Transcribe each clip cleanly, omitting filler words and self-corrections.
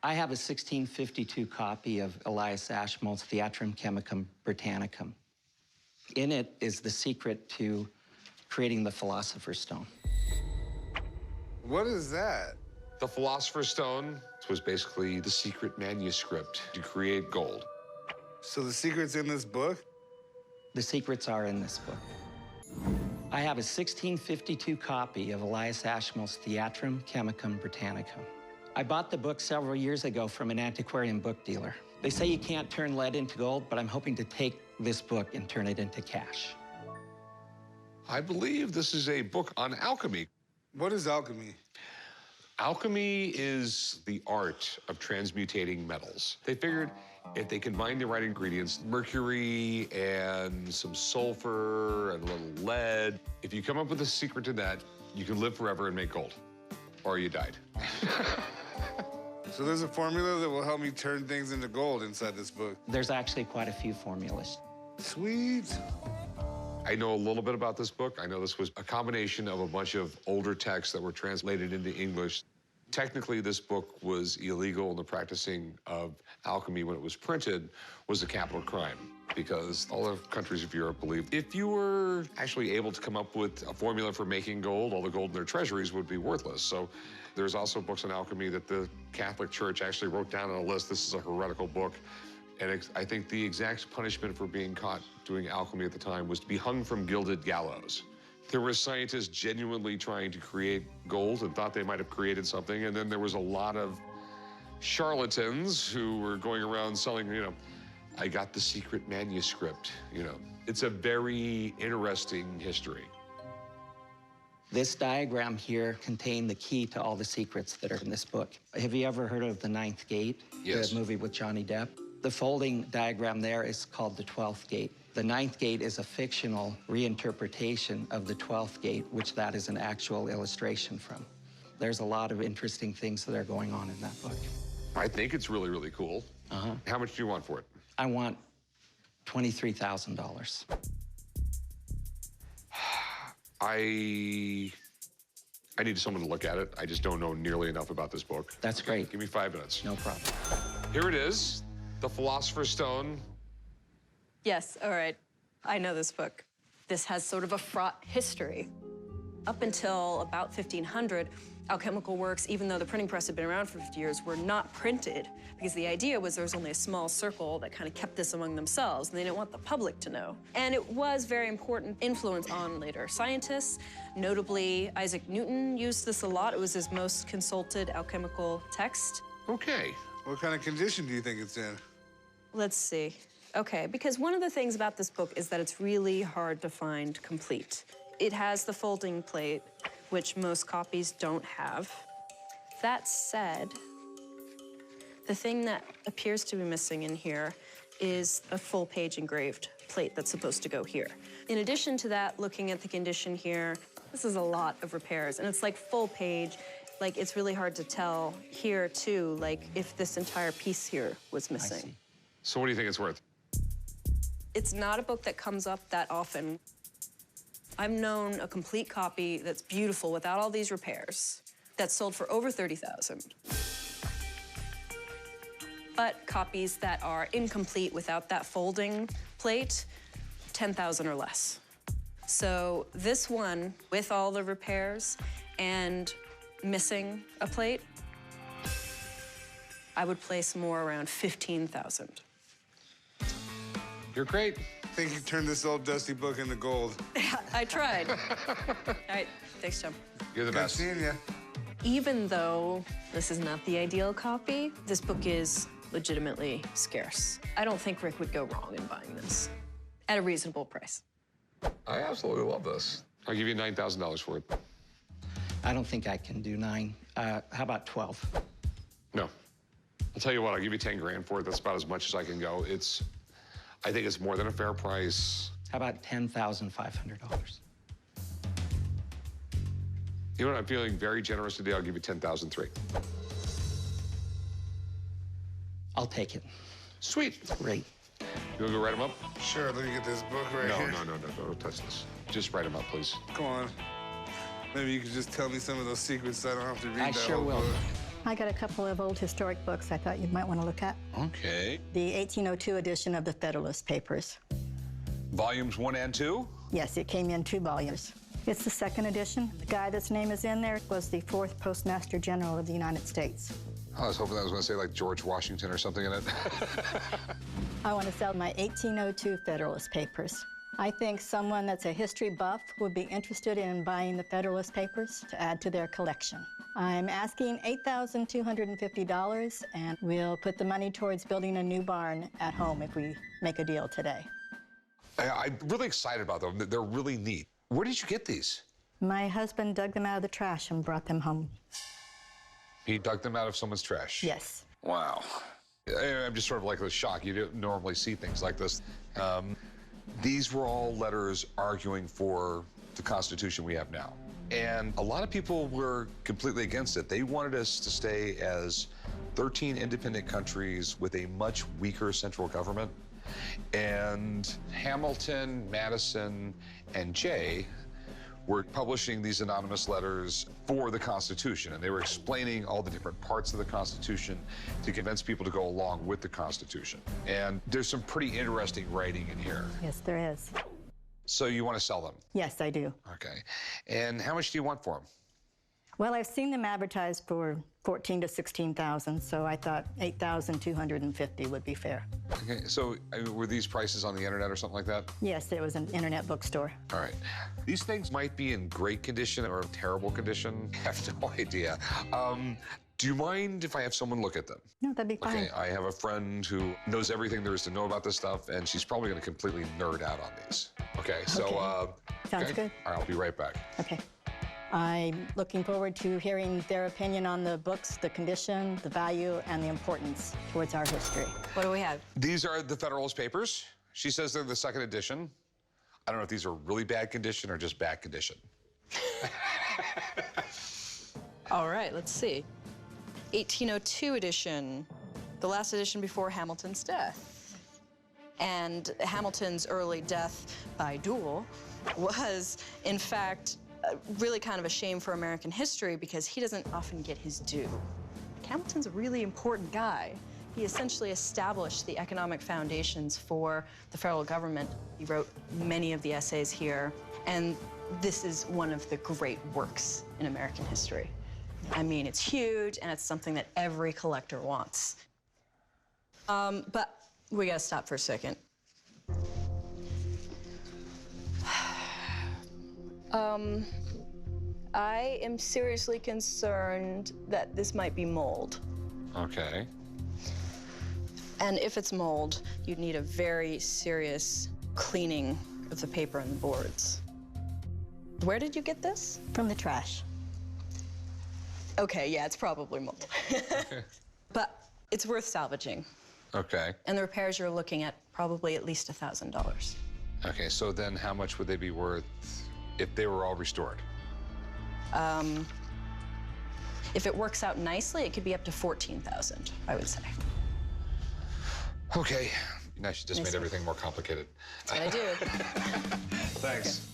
I have a 1652 copy of Elias Ashmole's Theatrum, Chemicum, Britannicum. In it is the secret to creating the Philosopher's Stone. What is that? The Philosopher's Stone was basically the secret manuscript to create gold. So the secret's in this book? The secrets are in this book. I have a 1652 copy of Elias Ashmole's Theatrum, Chemicum, Britannicum. I bought the book several years ago from an antiquarian book dealer. They say you can't turn lead into gold, but I'm hoping to take this book and turn it into cash. I believe this is a book on alchemy. What is alchemy? Alchemy is the art of transmutating metals. They figured if they combined the right ingredients, mercury and some sulfur and a little lead, if you come up with a secret to that, you can live forever and make gold. Or you died. So there's a formula that will help me turn things into gold inside this book. There's actually quite a few formulas. Sweet. I know a little bit about this book. I know this was a combination of a bunch of older texts that were translated into English. Technically, this book was illegal, and the practicing of alchemy when it was printed was a capital crime because all the countries of Europe believed if you were actually able to come up with a formula for making gold, all the gold in their treasuries would be worthless. So there's also books on alchemy that the Catholic Church actually wrote down on a list. This is a heretical book. And I think the exact punishment for being caught doing alchemy at the time was to be hung from gilded gallows. There were scientists genuinely trying to create gold and thought they might have created something. And then there was a lot of charlatans who were going around selling, I got the secret manuscript, It's a very interesting history. This diagram here contained the key to all the secrets that are in this book. Have you ever heard of The Ninth Gate? Yes. The movie with Johnny Depp? The folding diagram there is called the 12th gate. The 9th gate is a fictional reinterpretation of the 12th gate, which that is an actual illustration from. There's a lot of interesting things that are going on in that book. I think it's really, really cool. How much do you want for it? I want $23,000. I need someone to look at it. I just don't know nearly enough about this book. That's great. Give me 5 minutes. No problem. Here it is, The Philosopher's Stone. Yes, all right. I know this book. This has sort of a fraught history. Up until about 1500, alchemical works, even though the printing press had been around for 50 years, were not printed because the idea was there was only a small circle that kind of kept this among themselves, and they didn't want the public to know. And it was very important influence on later scientists. Notably, Isaac Newton used this a lot. It was his most consulted alchemical text. Okay. What kind of condition do you think it's in? Let's see. Okay, because one of the things about this book is that it's really hard to find complete. It has the folding plate, which most copies don't have. That said, the thing that appears to be missing in here is a full-page engraved plate that's supposed to go here. In addition to that, looking at the condition here, this is a lot of repairs, and it's like full page. Like, it's really hard to tell here, too, like, if this entire piece here was missing. I see. So what do you think it's worth? It's not a book that comes up that often. I've known a complete copy that's beautiful without all these repairs that's sold for over $30,000. But copies that are incomplete without that folding plate, $10,000 or less. So this one, with all the repairs and missing a plate, I would place more around $15,000. You're great. I think you turned this old dusty book into gold. I tried. All right, thanks, John. You're the Good best. seeing you. Even though this is not the ideal copy, this book is legitimately scarce. I don't think Rick would go wrong in buying this at a reasonable price. I absolutely love this. I'll give you $9,000 for it. I don't think I can do 9. How about 12? No. I'll tell you what, I'll give you 10 grand for it. That's about as much as I can go. I think it's more than a fair price. How about $10,500? You know what, I'm feeling very generous today. I'll give you $10,003. I'll take it. Sweet. Great. You wanna go write them up? Sure, let me get this book right here. No, don't touch this. Just write them up, please. Come on. Maybe you could just tell me some of those secrets so I don't have to read I that sure whole will. book. I got a couple of old historic books I thought you might want to look at. Okay. The 1802 edition of the Federalist Papers. Volumes 1 and 2? Yes, it came in 2 volumes. It's the 2nd edition. The guy that's name is in there was the 4th Postmaster General of the United States. I was hoping that was going to say like George Washington or something in it. I want to sell my 1802 Federalist Papers. I think someone that's a history buff would be interested in buying the Federalist Papers to add to their collection. I'm asking $8,250, and we'll put the money towards building a new barn at home if we make a deal today. I'm really excited about them. They're really neat. Where did you get these? My husband dug them out of the trash and brought them home. He dug them out of someone's trash? Yes. Wow. I'm just sort of like a shock. You don't normally see things like this. These were all letters arguing for the Constitution we have now. And a lot of people were completely against it. They wanted us to stay as 13 independent countries with a much weaker central government. And Hamilton, Madison, and Jay were publishing these anonymous letters for the Constitution, and they were explaining all the different parts of the Constitution to convince people to go along with the Constitution. And there's some pretty interesting writing in here. Yes, there is. So you want to sell them? Yes, I do. Okay. And how much do you want for them? Well, I've seen them advertised for $14,000 to $16,000, so I thought $8,250 would be fair. Okay, so were these prices on the internet or something like that? Yes, it was an internet bookstore. All right. These things might be in great condition or terrible condition. I have no idea. Do you mind if I have someone look at them? No, that'd be fine. Okay, I have a friend who knows everything there is to know about this stuff, and she's probably going to completely nerd out on these. Okay, so... Okay. Sounds good. All right, I'll be right back. Okay. I'm looking forward to hearing their opinion on the books, the condition, the value, and the importance towards our history. What do we have? These are the Federalist Papers. She says they're the 2nd edition. I don't know if these are really bad condition or just bad condition. All right, let's see. 1802 edition, the last edition before Hamilton's death. And Hamilton's early death by duel was, in fact, really kind of a shame for American history because he doesn't often get his due. Hamilton's a really important guy. He essentially established the economic foundations for the federal government. He wrote many of the essays here, and this is one of the great works in American history. I mean, it's huge, and it's something that every collector wants. But we gotta stop for a second. I am seriously concerned that this might be mold. Okay. And if it's mold, you'd need a very serious cleaning of the paper and the boards. Where did you get this? From the trash. Okay, yeah, it's probably mold. Okay. But it's worth salvaging. Okay. And the repairs you're looking at probably at least $1,000. Okay, so then how much would they be worth if they were all restored? If it works out nicely, it could be up to $14,000, I would say. Okay. Now she just made everything more complicated. That's what I do. Thanks.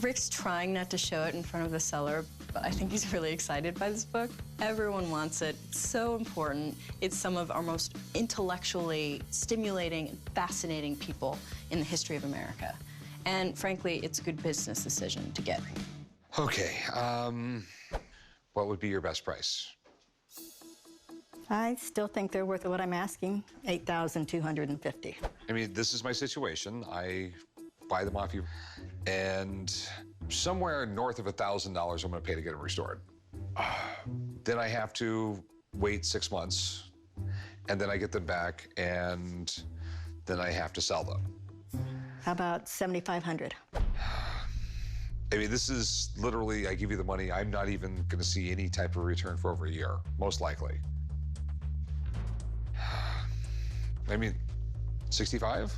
Rick's trying not to show it in front of the seller, but I think he's really excited by this book. Everyone wants it. It's so important. It's some of our most intellectually stimulating and fascinating people in the history of America. And frankly, it's a good business decision to get. Okay, what would be your best price? I still think they're worth what I'm asking, $8,250. I mean, this is my situation. I buy them off you, and somewhere north of $1,000 I'm gonna pay to get them restored. Then I have to wait 6 months, and then I get them back, and then I have to sell them. How about $7,500? I mean, this is literally, I give you the money, I'm not even gonna see any type of return for over a year, most likely. I mean, 65?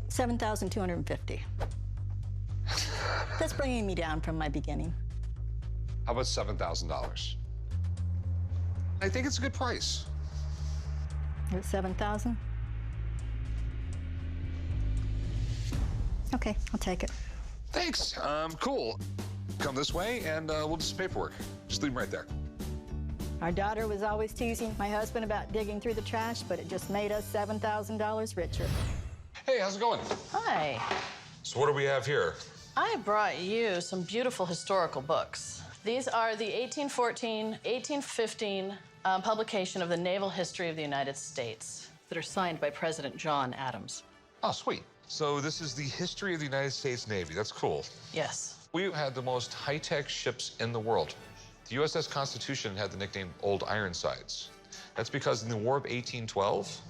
$7,250. That's bringing me down from my beginning. How about $7,000? I think it's a good price. You're at $7,000? Okay, I'll take it. Thanks, cool. Come this way and we'll do some paperwork. Just leave them right there. Our daughter was always teasing my husband about digging through the trash, but it just made us $7,000 richer. Hey, how's it going? Hi. So what do we have here? I brought you some beautiful historical books. These are the 1814, 1815 publication of the Naval History of the United States that are signed by President John Adams. Oh, sweet. So this is the history of the United States Navy. That's cool. Yes. We had the most high-tech ships in the world. The USS Constitution had the nickname Old Ironsides. That's because in the War of 1812,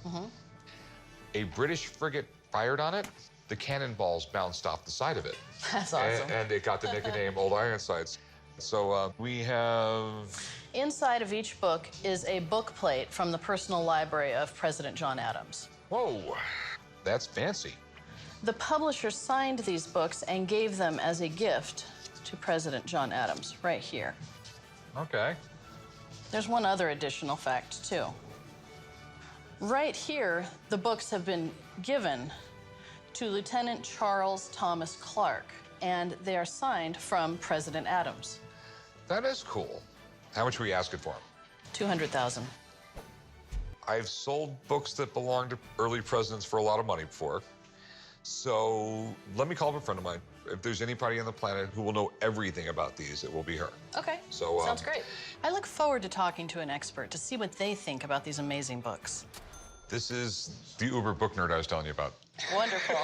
a British frigate fired on it, the cannonballs bounced off the side of it. That's awesome. And it got the nickname Old Ironsides. So we have... Inside of each book is a book plate from the personal library of President John Adams. Whoa, that's fancy. The publisher signed these books and gave them as a gift to President John Adams, right here. Okay. There's one other additional fact, too. Right here, the books have been given to Lieutenant Charles Thomas Clark, and they are signed from President Adams. That is cool. How much were you asking for them? $200,000. I've sold books that belonged to early presidents for a lot of money before. So let me call up a friend of mine. If there's anybody on the planet who will know everything about these, it will be her. Okay, So, sounds great. I look forward to talking to an expert to see what they think about these amazing books. This is the Uber book nerd I was telling you about. Wonderful.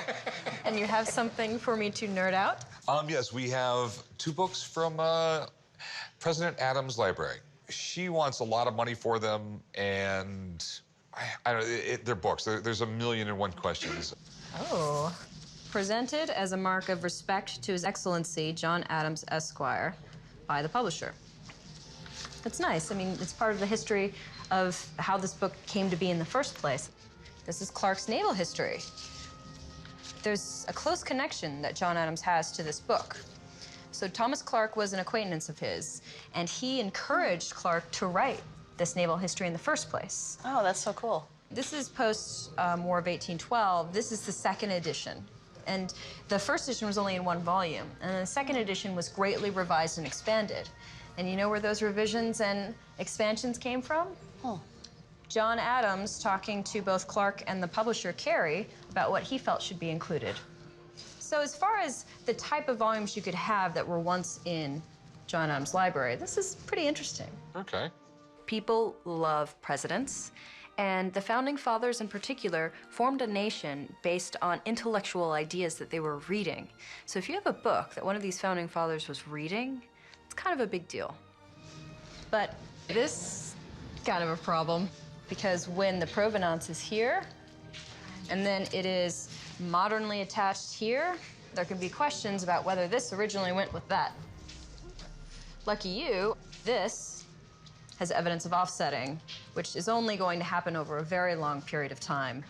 And you have something for me to nerd out? Yes, we have 2 books from President Adams' library. She wants a lot of money for them, and I don't know, they're books. There's a million and one questions. Oh. Presented as a mark of respect to His Excellency John Adams, Esquire, by the publisher. That's nice. I mean, it's part of the history of how this book came to be in the first place. This is Clark's naval history. There's a close connection that John Adams has to this book. So Thomas Clark was an acquaintance of his, and he encouraged Clark to write this naval history in the first place. Oh, that's so cool. This is post-War of 1812. This is the second edition. And the first edition was only in 1 volume, and the second edition was greatly revised and expanded. And you know where those revisions and expansions came from? John Adams talking to both Clark and the publisher, Carey, about what he felt should be included. So as far as the type of volumes you could have that were once in John Adams' library, this is pretty interesting. Okay. People love presidents, and the Founding Fathers in particular formed a nation based on intellectual ideas that they were reading. So if you have a book that one of these Founding Fathers was reading, it's kind of a big deal. But this is kind of a problem, because when the provenance is here, and then it is modernly attached here, there can be questions about whether this originally went with that. Lucky you, this has evidence of offsetting, which is only going to happen over a very long period of time.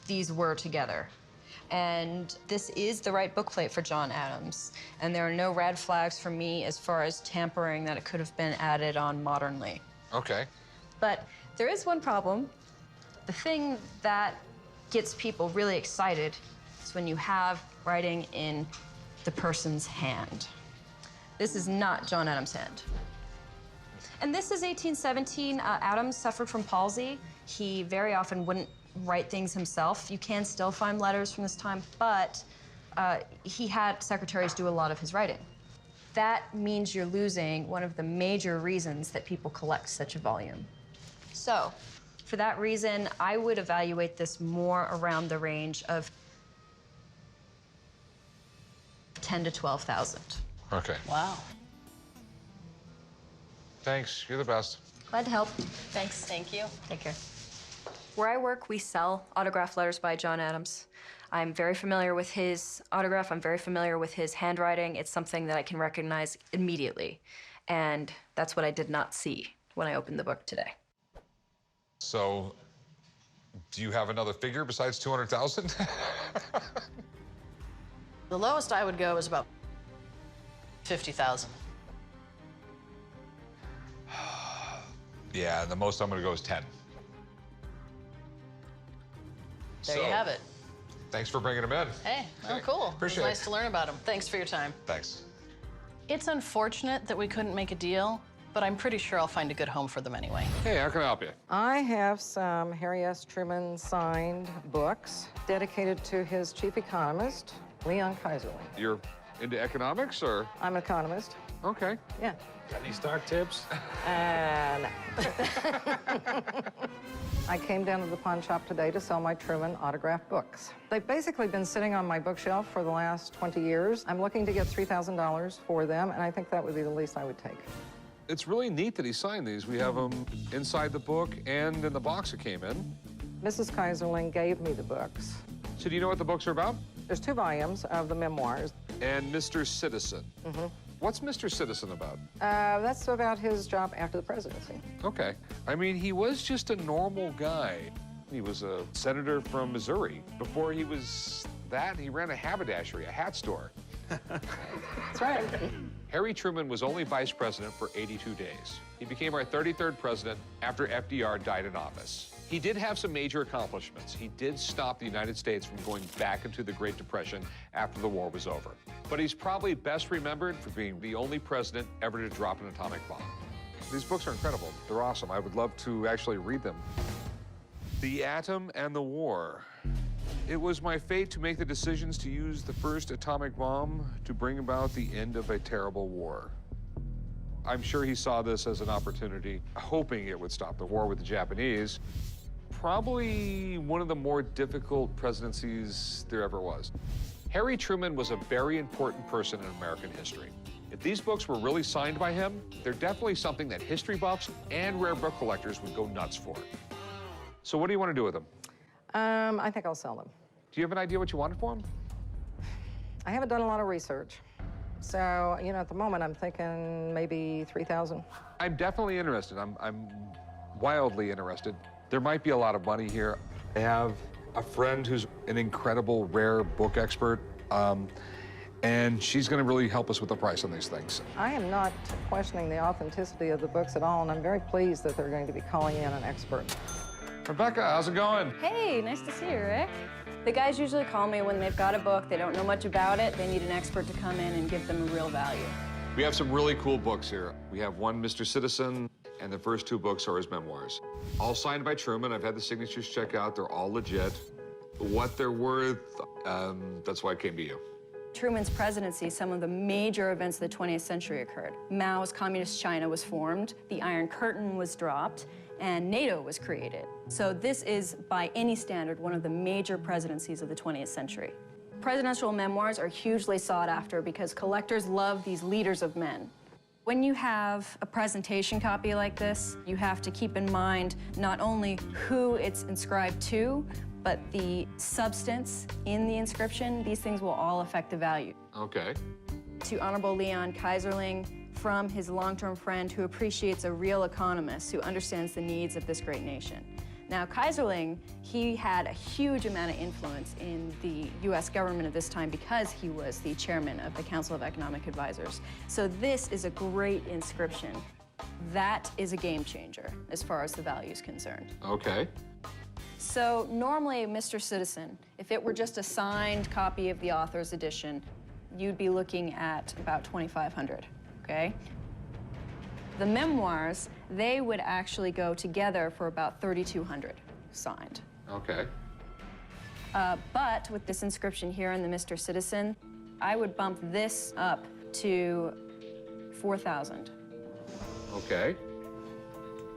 These were together. And this is the right bookplate for John Adams. And there are no red flags for me as far as tampering that it could have been added on modernly. Okay. But there is one problem. The thing that gets people really excited is when you have writing in the person's hand. This is not John Adams' hand. And this is 1817. Adams suffered from palsy. He very often wouldn't write things himself. You can still find letters from this time, but he had secretaries do a lot of his writing. That means you're losing one of the major reasons that people collect such a volume. So, for that reason, I would evaluate this more around the range of $10,000 to $12,000. Okay. Wow. Thanks. You're the best. Glad to help. Thanks. Thank you. Take care. Where I work, we sell autograph letters by John Adams. I'm very familiar with his autograph. I'm very familiar with his handwriting. It's something that I can recognize immediately. And that's what I did not see when I opened the book today. So, do you have another figure besides 200,000? The lowest I would go is about 50,000. Yeah, the most I'm gonna go is 10. There you have it. Thanks for bringing them in. Hey, oh, cool. Appreciate It it. was nice to learn about them. Thanks for your time. Thanks. It's unfortunate that we couldn't make a deal, but I'm pretty sure I'll find a good home for them anyway. Hey, how can I help you? I have some Harry S. Truman signed books dedicated to his chief economist, Leon Kaiserling. You're into economics, or? I'm an economist. Okay. Yeah. Got any stock tips? No. I came down to the pawn shop today to sell my Truman autographed books. They've basically been sitting on my bookshelf for the last 20 years. I'm looking to get $3,000 for them, and I think that would be the least I would take. It's really neat that he signed these. We have them inside the book and in the box it came in. Mrs. Kaiserling gave me the books. So do you know what the books are about? There's 2 volumes of the memoirs. And Mr. Citizen. Mm-hmm. What's Mr. Citizen about? That's about his job after the presidency. Okay. I mean, he was just a normal guy. He was a senator from Missouri. Before he was that, he ran a haberdashery, a hat store. That's right. Harry Truman was only vice president for 82 days. He became our 33rd president after FDR died in office. He did have some major accomplishments. He did stop the United States from going back into the Great Depression after the war was over. But he's probably best remembered for being the only president ever to drop an atomic bomb. These books are incredible. They're awesome. I would love to actually read them. The Atom and the War. It was my fate to make the decisions to use the first atomic bomb to bring about the end of a terrible war. I'm sure he saw this as an opportunity, hoping it would stop the war with the Japanese. Probably one of the more difficult presidencies there ever was. Harry Truman was a very important person in American history. If these books were really signed by him, they're definitely something that history buffs and rare book collectors would go nuts for. So what do you want to do with them? I think I'll sell them. Do you have an idea what you wanted for them? I haven't done a lot of research. So, you know, at the moment, I'm thinking maybe 3,000. I'm definitely interested. I'm wildly interested. There might be a lot of money here. I have a friend who's an incredible rare book expert, and she's going to really help us with the price on these things. I am not questioning the authenticity of the books at all, and I'm very pleased that they're going to be calling in an expert. Rebecca, how's it going? Hey, nice to see you, Rick. The guys usually call me when they've got a book, they don't know much about it, they need an expert to come in and give them a real value. We have some really cool books here. We have one Mr. Citizen, and the first 2 books are his memoirs. All signed by Truman. I've had the signatures checked out. They're all legit. What they're worth, that's why I came to you. Truman's presidency, some of the major events of the 20th century occurred. Mao's Communist China was formed, the Iron Curtain was dropped, and NATO was created. So this is, by any standard, one of the major presidencies of the 20th century. Presidential memoirs are hugely sought after because collectors love these leaders of men. When you have a presentation copy like this, you have to keep in mind not only who it's inscribed to, but the substance in the inscription. These things will all affect the value. Okay. To Honorable Leon Kaiserling, from his long-term friend who appreciates a real economist who understands the needs of this great nation. Now, Kaiserling, he had a huge amount of influence in the U.S. government at this time because he was the chairman of the Council of Economic Advisors. So this is a great inscription. That is a game changer as far as the value is concerned. Okay. So normally, Mr. Citizen, if it were just a signed copy of the author's edition, you'd be looking at about $2,500, okay? The memoirs, they would actually go together for about $3,200 signed. Okay. But with this inscription here in the Mr. Citizen, I would bump this up to $4,000. Okay.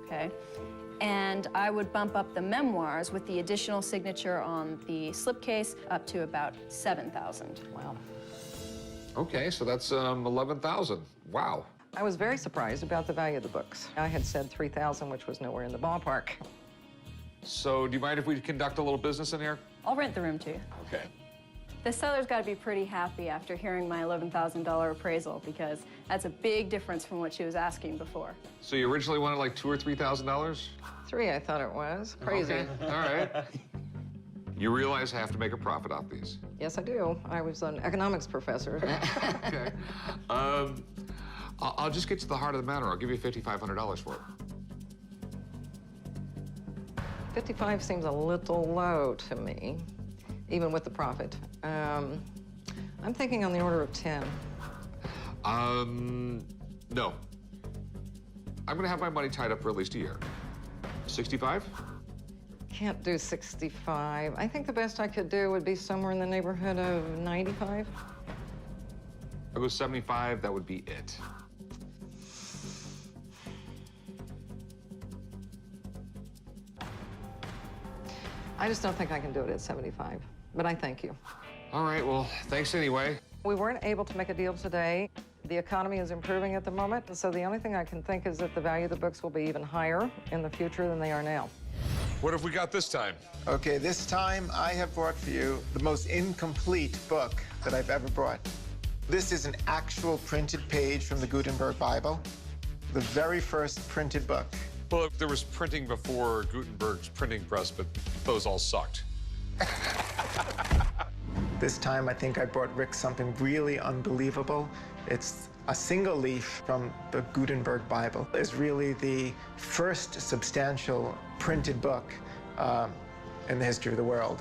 Okay? And I would bump up the memoirs with the additional signature on the slipcase up to about $7,000. Wow. Okay, so that's 11,000. Wow. I was very surprised about the value of the books. I had said 3,000, which was nowhere in the ballpark. So do you mind if we conduct a little business in here? I'll rent the room to you. Okay. The seller's got to be pretty happy after hearing my $11,000 appraisal because that's a big difference from what she was asking before. So you originally wanted like $2,000 or $3,000? 3, I thought it was. Crazy. Okay. All right. You realize I have to make a profit off these. Yes, I do. I was an economics professor. Okay. I'll just get to the heart of the matter. I'll give you $5,500 for it. 55 seems a little low to me, even with the profit. I'm thinking on the order of 10. No. I'm gonna have my money tied up for at least a year. 65? Can't do 65. I think the best I could do would be somewhere in the neighborhood of 95. I'll go 75, that would be it. I just don't think I can do it at 75, but I thank you. All right, well, thanks anyway. We weren't able to make a deal today. The economy is improving at the moment, and so the only thing I can think is that the value of the books will be even higher in the future than they are now. What have we got this time? Okay, this time I have brought for you the most incomplete book that I've ever brought. This is an actual printed page from the Gutenberg Bible, the very first printed book. Well, there was printing before Gutenberg's printing press, but those all sucked. This time I think I brought Rick something really unbelievable. It's a single leaf from the Gutenberg Bible. It's really the first substantial printed book in the history of the world.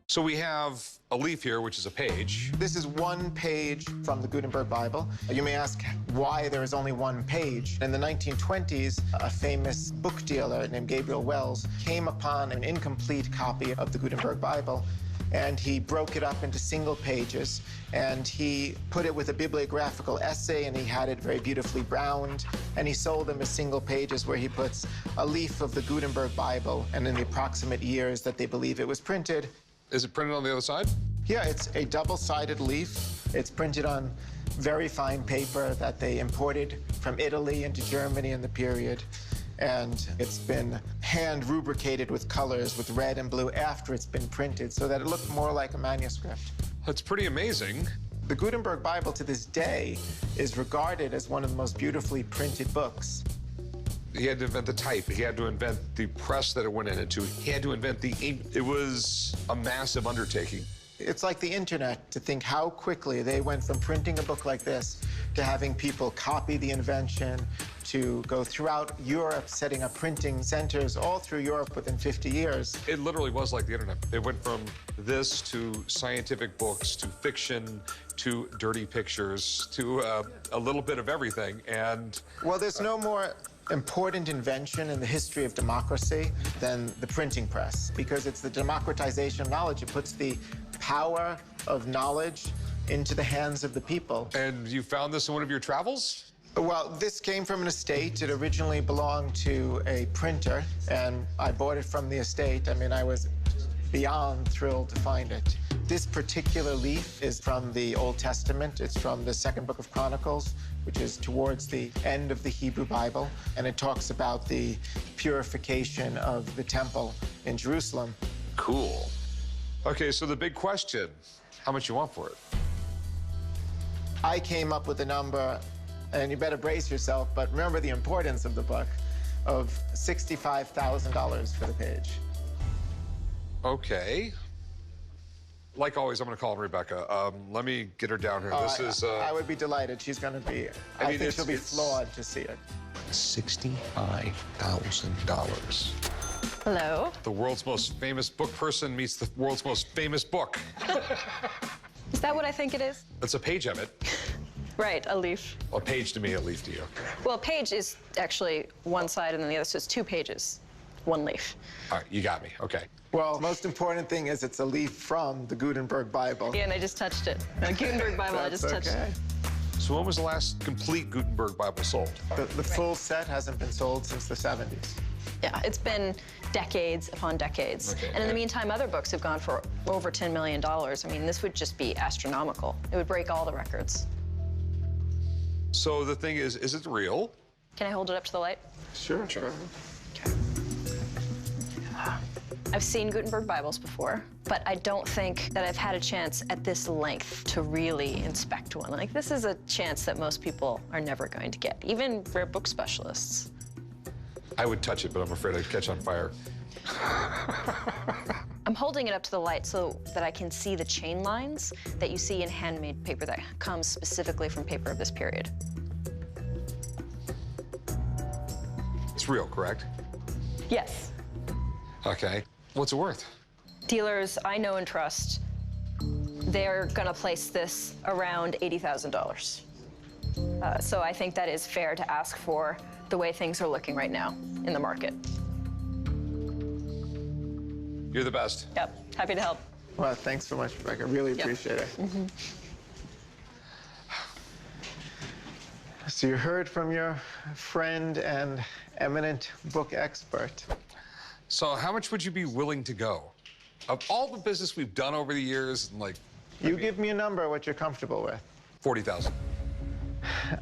So we have a leaf here, which is a page. This is one page from the Gutenberg Bible. You may ask why there is only one page. In the 1920s, a famous book dealer named Gabriel Wells came upon an incomplete copy of the Gutenberg Bible, and he broke it up into single pages, and he put it with a bibliographical essay, and he had it very beautifully bound, and he sold them as single pages where he puts a leaf of the Gutenberg Bible and in the approximate years that they believe it was printed. Is it printed on the other side? Yeah, it's a double-sided leaf. It's printed on very fine paper that they imported from Italy into Germany in the period. And it's been hand rubricated with colors, with red and blue, after it's been printed, so that it looked more like a manuscript. That's pretty amazing. The Gutenberg Bible to this day is regarded as one of the most beautifully printed books. He had to invent the type. He had to invent the press that it went into. He had to invent the ink. It was a massive undertaking. It's like the internet, to think how quickly they went from printing a book like this to having people copy the invention, to go throughout Europe, setting up printing centers all through Europe within 50 years. It literally was like the internet. It went from this to scientific books, to fiction, to dirty pictures, to a little bit of everything. And well, there's no more important invention in the history of democracy than the printing press, because it's the democratization of knowledge. It puts the power of knowledge into the hands of the people. And you found this in one of your travels? Well, this came from an estate. It originally belonged to a printer, and I bought it from the estate. I mean, I was beyond thrilled to find it. This particular leaf is from the Old Testament. It's from the second book of Chronicles, which is towards the end of the Hebrew Bible, and it talks about the purification of the temple in Jerusalem. Cool. Okay, so the big question, how much you want for it? I came up with a number, and you better brace yourself, but remember the importance of the book, of $65,000 for the page. Okay. Like always, I'm going to call Rebecca. Let me get her down here. This is. I would be delighted. She's going to be. I think she'll be flawed to see it. $65,000. Hello. The world's most famous book person meets the world's most famous book. Is that what I think it is? That's a page of it. Right, a leaf. A page to me, a leaf to you. Well, a page is actually one side and then the other, so it's 2 pages, 1 leaf. All right, you got me. Okay. Well, the most important thing is it's a leaf from the Gutenberg Bible. Yeah, and I just touched it. The Gutenberg Bible, I just touched it. So when was the last complete Gutenberg Bible sold? The full set hasn't been sold since the 70s. Yeah, it's been decades upon decades. Okay. And in the meantime, other books have gone for over $10 million. I mean, this would just be astronomical. It would break all the records. So the thing is it real? Can I hold it up to the light? Sure, sure. I've seen Gutenberg Bibles before, but I don't think that I've had a chance at this length to really inspect one. Like, this is a chance that most people are never going to get, even rare book specialists. I would touch it, but I'm afraid I'd catch on fire. I'm holding it up to the light so that I can see the chain lines that you see in handmade paper that comes specifically from paper of this period. It's real, correct? Yes. Okay. What's it worth? Dealers I know and trust, they're gonna place this around $80,000. So I think that is fair to ask for the way things are looking right now in the market. You're the best. Yep, happy to help. Well, thanks so much, Rebecca. I really appreciate it. So you heard from your friend and eminent book expert. So how much would you be willing to go? Of all the business we've done over the years, like... You give me a number, what you're comfortable with. 40,000.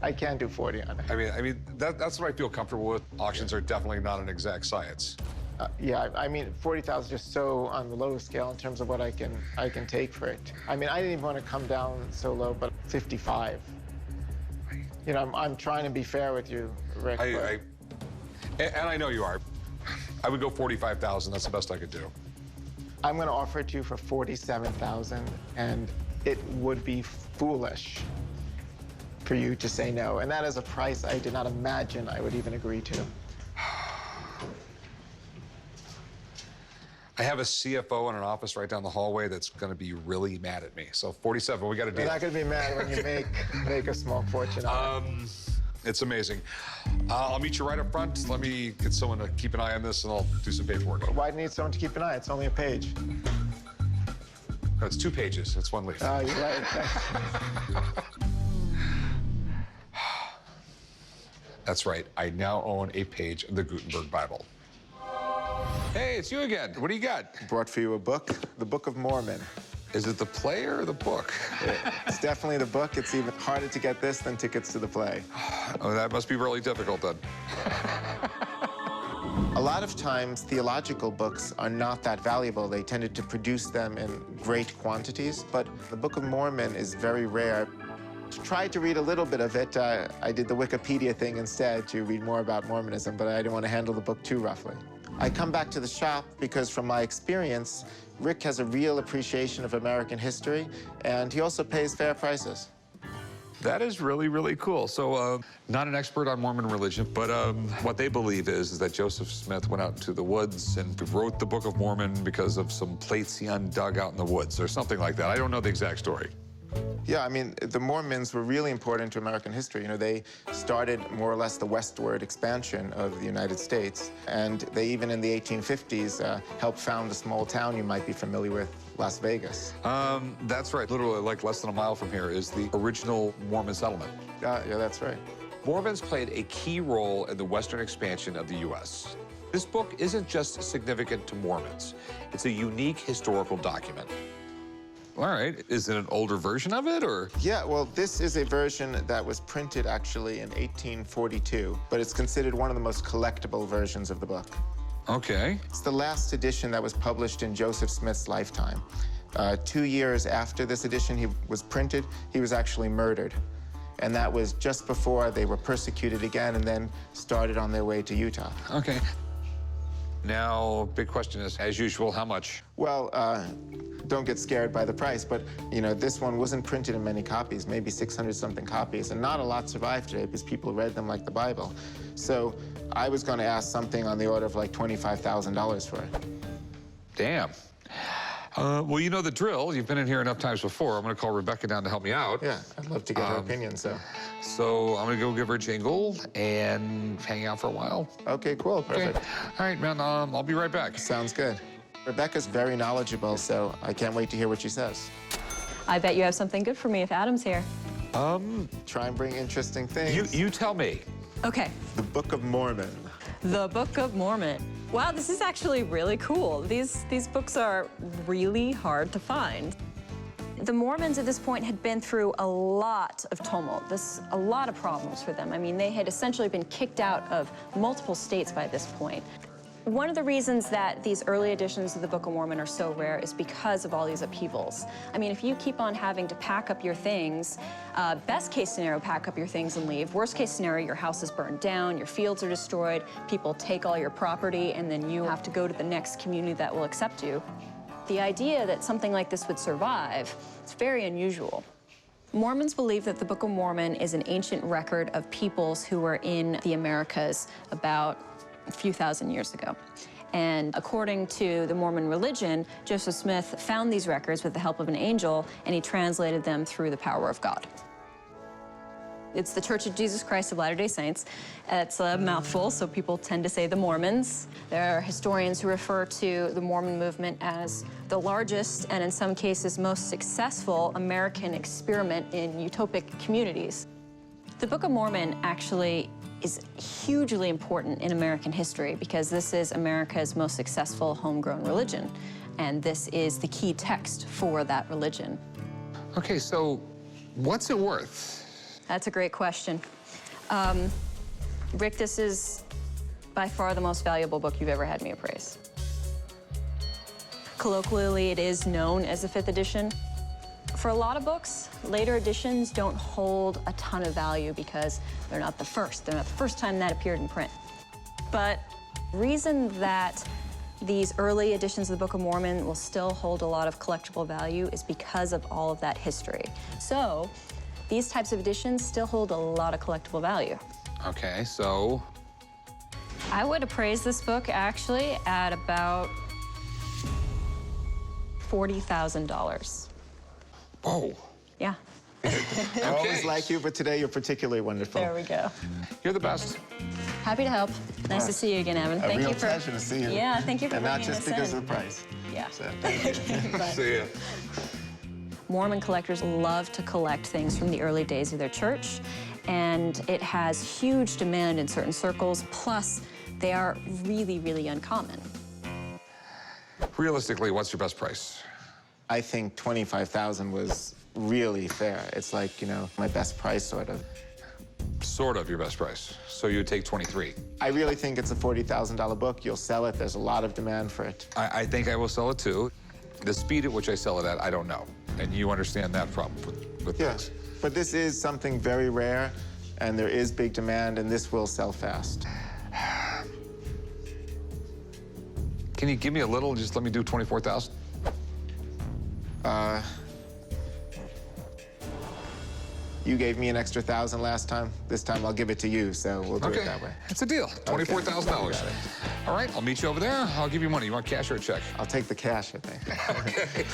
I can't do 40 on it. I mean, that's what I feel comfortable with. Auctions are definitely not an exact science. Yeah, I mean, 40,000 is just so on the low scale in terms of what I can take for it. I mean, I didn't even want to come down so low, but 55. You know, I'm trying to be fair with you, Rick. And I know you are. I would go 45,000. That's the best I could do. I'm going to offer it to you for 47,000, and it would be foolish for you to say no. And that is a price I did not imagine I would even agree to. I have a CFO in an office right down the hallway that's going to be really mad at me. So 47, we got to do. You're not going to be mad when you make a small fortune. It's amazing. I'll meet you right up front. Let me get someone to keep an eye on this, and I'll do some paperwork. Why do you need someone to keep an eye? It's only a page. No, it's 2 pages. It's 1 leaf. Oh, you're right. That's right. I now own a page of the Gutenberg Bible. Hey, it's you again. What do you got? Brought for you a book, the Book of Mormon. Is it the play or the book? It's definitely the book. It's even harder to get this than tickets to the play. Oh, that must be really difficult then. A lot of times, theological books are not that valuable. They tended to produce them in great quantities, but the Book of Mormon is very rare. Tried to read a little bit of it. I did the Wikipedia thing instead to read more about Mormonism, but I didn't want to handle the book too roughly. I come back to the shop because, from my experience, Rick has a real appreciation of American history, and he also pays fair prices. That is really, really cool. So, not an expert on Mormon religion, but what they believe is that Joseph Smith went out into the woods and wrote the Book of Mormon because of some plates he undug out in the woods or something like that. I don't know the exact story. Yeah, I mean, the Mormons were really important to American history. You know, they started more or less the westward expansion of the United States, and they even in the 1850s helped found a small town you might be familiar with, Las Vegas. That's right. Literally, like less than a mile from here is the original Mormon settlement. Yeah, that's right. Mormons played a key role in the western expansion of the U.S. This book isn't just significant to Mormons. It's a unique historical document. All right. Is it an older version of it, or? Yeah, well, this is a version that was printed actually in 1842, but it's considered one of the most collectible versions of the book. Okay. It's the last edition that was published in Joseph Smith's lifetime. 2 years after this edition was printed, he was actually murdered. And that was just before they were persecuted again and then started on their way to Utah. Okay. Now, big question is, as usual, how much? Well, don't get scared by the price, but, you know, this one wasn't printed in many copies, maybe 600-something copies, and not a lot survived today because people read them like the Bible. So I was going to ask something on the order of like $25,000 for it. Damn. Well, you know the drill. You've been in here enough times before. I'm going to call Rebecca down to help me out. Yeah, I'd love to get her opinion, so. So I'm going to go give her a jingle and hang out for a while. Okay, cool, perfect. Okay. All right, man, I'll be right back. Sounds good. Rebecca's very knowledgeable, so I can't wait to hear what she says. I bet you have something good for me if Adam's here. Try and bring interesting things. You tell me. Okay. The Book of Mormon. The Book of Mormon. Wow, this is actually really cool. These books are really hard to find. The Mormons at this point had been through a lot of tumult, a lot of problems for them. I mean, they had essentially been kicked out of multiple states by this point. One of the reasons that these early editions of the Book of Mormon are so rare is because of all these upheavals. I mean, if you keep on having to pack up your things, best case scenario, pack up your things and leave. Worst case scenario, your house is burned down, your fields are destroyed, people take all your property, and then you have to go to the next community that will accept you. The idea that something like this would survive, it's very unusual. Mormons believe that the Book of Mormon is an ancient record of peoples who were in the Americas about a few thousand years ago. And according to the Mormon religion, Joseph Smith found these records with the help of an angel, and he translated them through the power of God. It's the Church of Jesus Christ of Latter-day Saints. It's a mouthful, so people tend to say the Mormons. There are historians who refer to the Mormon movement as the largest and in some cases most successful American experiment in utopic communities. The Book of Mormon actually is hugely important in American history because this is America's most successful homegrown religion, and this is the key text for that religion. Okay, so what's it worth? That's a great question. Rick, this is by far the most valuable book you've ever had me appraise. Colloquially, it is known as the 5th edition. For a lot of books, later editions don't hold a ton of value because they're not the first. They're not the first time that appeared in print. But the reason that these early editions of the Book of Mormon will still hold a lot of collectible value is because of all of that history. So these types of editions still hold a lot of collectible value. Okay, so? I would appraise this book actually at about $40,000. Whoa. Yeah. I always like you, but today you're particularly wonderful. There we go. You're the best. Happy to help. Nice to see you again, Evan. Thank real you for pleasure to see you. Yeah, thank you for And not bringing just this because in. of the price. Yeah. So, thank you. See ya. Mormon collectors love to collect things from the early days of their church, and it has huge demand in certain circles, plus they are really, really uncommon. Realistically, what's your best price? I think 25,000 was really fair. It's like, you know, my best price, sort of. Sort of your best price. So you would take 23. I really think it's a $40,000 book. You'll sell it. There's a lot of demand for it. I think I will sell it too. The speed at which I sell it at, I don't know. And you understand that problem with Yes, things. but this is something very rare, and there is big demand, and this will sell fast. Can you give me a little? Just let me do 24,000. You gave me an extra 1,000 last time. This time I'll give it to you, so we'll do it that way. It's a deal. $24,000. Okay. All right, I'll meet you over there. I'll give you money. You want cash or a check? I'll take the cash, I think. Okay.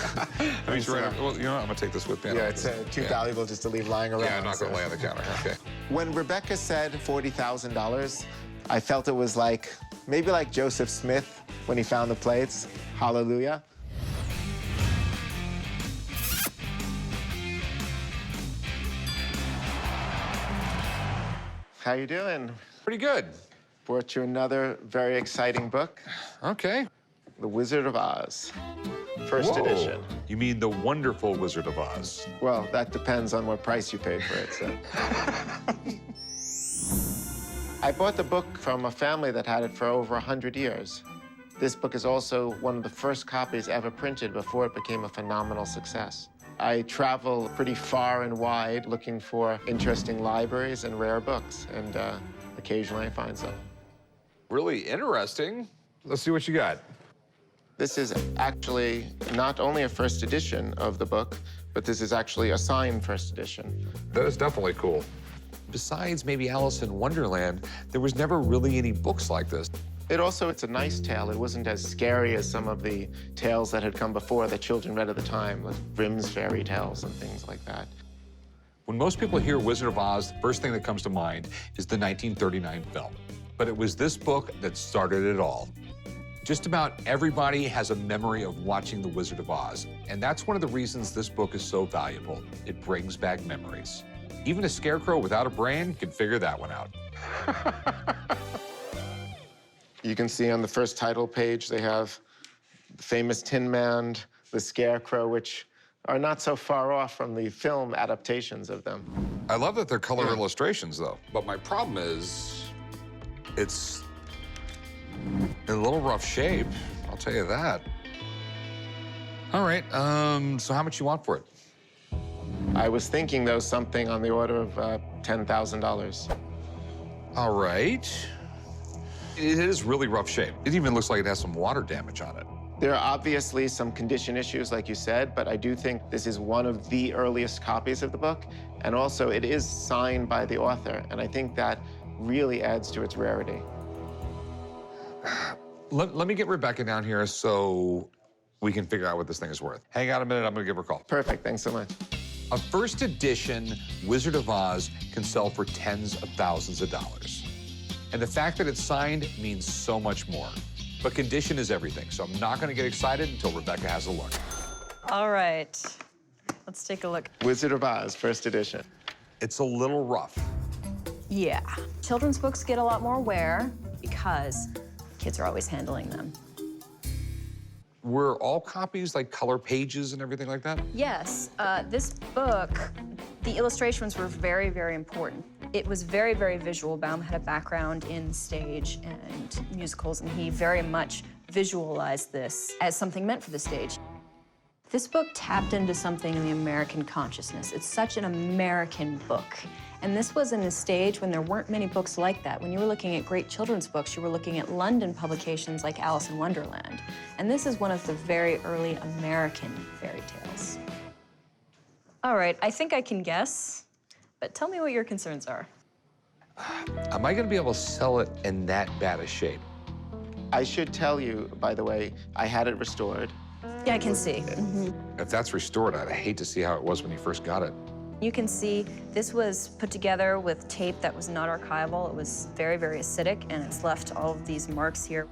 I mean, well, you know what? I'm gonna take this with me. Yeah, it's too valuable just to leave lying around. Yeah, I'm not gonna so. lay on the counter. Okay. When Rebecca said $40,000, I felt it was like, maybe like Joseph Smith when he found the plates. Hallelujah. How you doing? Pretty good. Brought you another very exciting book, Okay. The Wizard of Oz, first Whoa. edition. You mean the wonderful Wizard of Oz? Well, that depends on what price you paid for it, so. I bought the book from a family that had it for over 100 years. This book is also one of the first copies ever printed before it became a phenomenal success. I travel pretty far and wide looking for interesting libraries and rare books, and occasionally I find some. Really interesting. Let's see what you got. This is actually not only a first edition of the book, but this is actually a signed first edition. That is definitely cool. Besides maybe Alice in Wonderland, there was never really any books like this. It's a nice tale. It wasn't as scary as some of the tales that had come before that children read at the time, like Grimm's fairy tales and things like that. When most people hear Wizard of Oz, the first thing that comes to mind is the 1939 film. But it was this book that started it all. Just about everybody has a memory of watching The Wizard of Oz, and that's one of the reasons this book is so valuable. It brings back memories. Even a scarecrow without a brain can figure that one out. You can see on the first title page, they have the famous Tin Man, the Scarecrow, which are not so far off from the film adaptations of them. I love that they're color illustrations, though. But my problem is, it's in a little rough shape. I'll tell you that. All right, so how much you want for it? I was thinking, though, something on the order of $10,000. All right. It is really rough shape. It even looks like it has some water damage on it. There are obviously some condition issues, like you said, but I do think this is one of the earliest copies of the book. And also, it is signed by the author, and I think that really adds to its rarity. Let me get Rebecca down here so we can figure out what this thing is worth. Hang out a minute, I'm gonna give her a call. Perfect, thanks so much. A first edition Wizard of Oz can sell for tens of thousands of dollars. And the fact that it's signed means so much more. But condition is everything, so I'm not gonna get excited until Rebecca has a look. All right, let's take a look. Wizard of Oz, first edition. It's a little rough. Yeah, children's books get a lot more wear because kids are always handling them. Were all copies like color pages and everything like that? Yes, this book, the illustrations were very, very important. It was very, very visual. Baum had a background in stage and musicals, and he very much visualized this as something meant for the stage. This book tapped into something in the American consciousness. It's such an American book. And this was in a stage when there weren't many books like that. When you were looking at great children's books, you were looking at London publications like Alice in Wonderland. And this is one of the very early American fairy tales. All right, I think I can guess, but tell me what your concerns are. Am I gonna be able to sell it in that bad a shape? I should tell you, by the way, I had it restored. Yeah, I can see. If that's restored, I'd hate to see how it was when you first got it. You can see this was put together with tape that was not archival. It was very, very acidic, and it's left all of these marks here.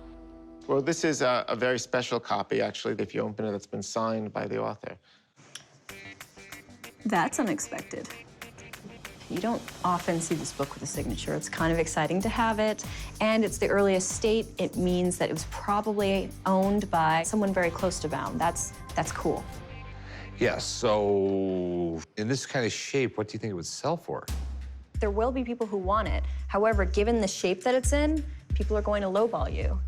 Well, this is a very special copy, actually, if you open it, it's been signed by the author. That's unexpected. You don't often see this book with a signature. It's kind of exciting to have it, and it's the earliest state. It means that it was probably owned by someone very close to Baum. That's cool. Yes, so in this kind of shape, what do you think it would sell for? There will be people who want it. However, given the shape that it's in, people are going to lowball you.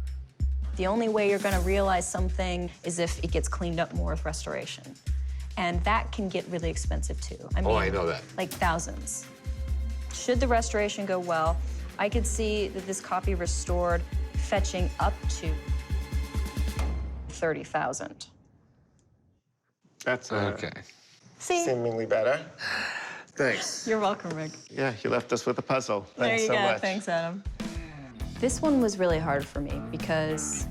The only way you're going to realize something is if it gets cleaned up more with restoration. And that can get really expensive, too. I mean, I know that. Like thousands. Should the restoration go well, I could see that this copy restored fetching up to $30,000. That's Okay. See? seemingly better. Thanks. You're welcome, Rick. Yeah, you left us with a puzzle. Thanks so there you go. much. Thanks, Adam. This one was really hard for me because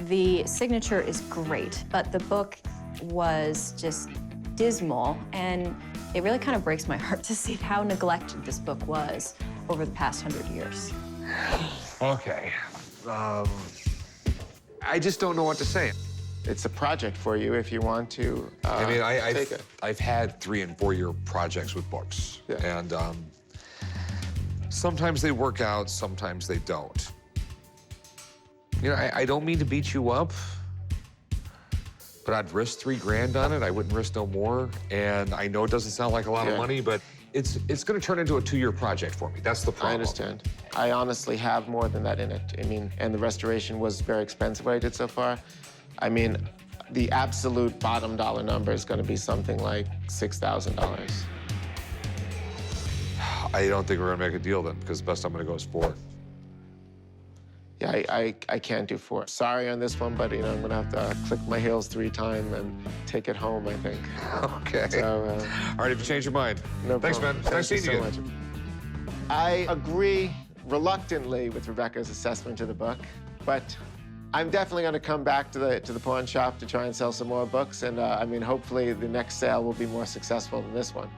the signature is great, but the book was just dismal, and it really kind of breaks my heart to see how neglected this book was over the past 100 years. Okay. I just don't know what to say. It's a project for you if you want to I mean, take it. I've had 3- and 4-year projects with books, Yeah. and sometimes they work out, sometimes they don't. You know, I don't mean to beat you up, but I'd risk $3 grand on it. I wouldn't risk no more. And I know it doesn't sound like a lot of money, but it's going to turn into a 2-year project for me. That's the problem. I understand. I honestly have more than that in it. I mean, and the restoration was very expensive what I did so far. I mean, the absolute bottom dollar number is going to be something like $6,000. I don't think we're going to make a deal then, because the best I'm going to go is 4. Yeah, I can't do 4. Sorry on this one, but you know, I'm gonna have to click my heels 3 times and take it home, I think. Okay. So, all right, if you change your mind. No Thanks, problem. man. Nice seeing you so again. much. I agree reluctantly with Rebecca's assessment of the book, but I'm definitely gonna come back to the pawn shop to try and sell some more books, and I mean, hopefully the next sale will be more successful than this one.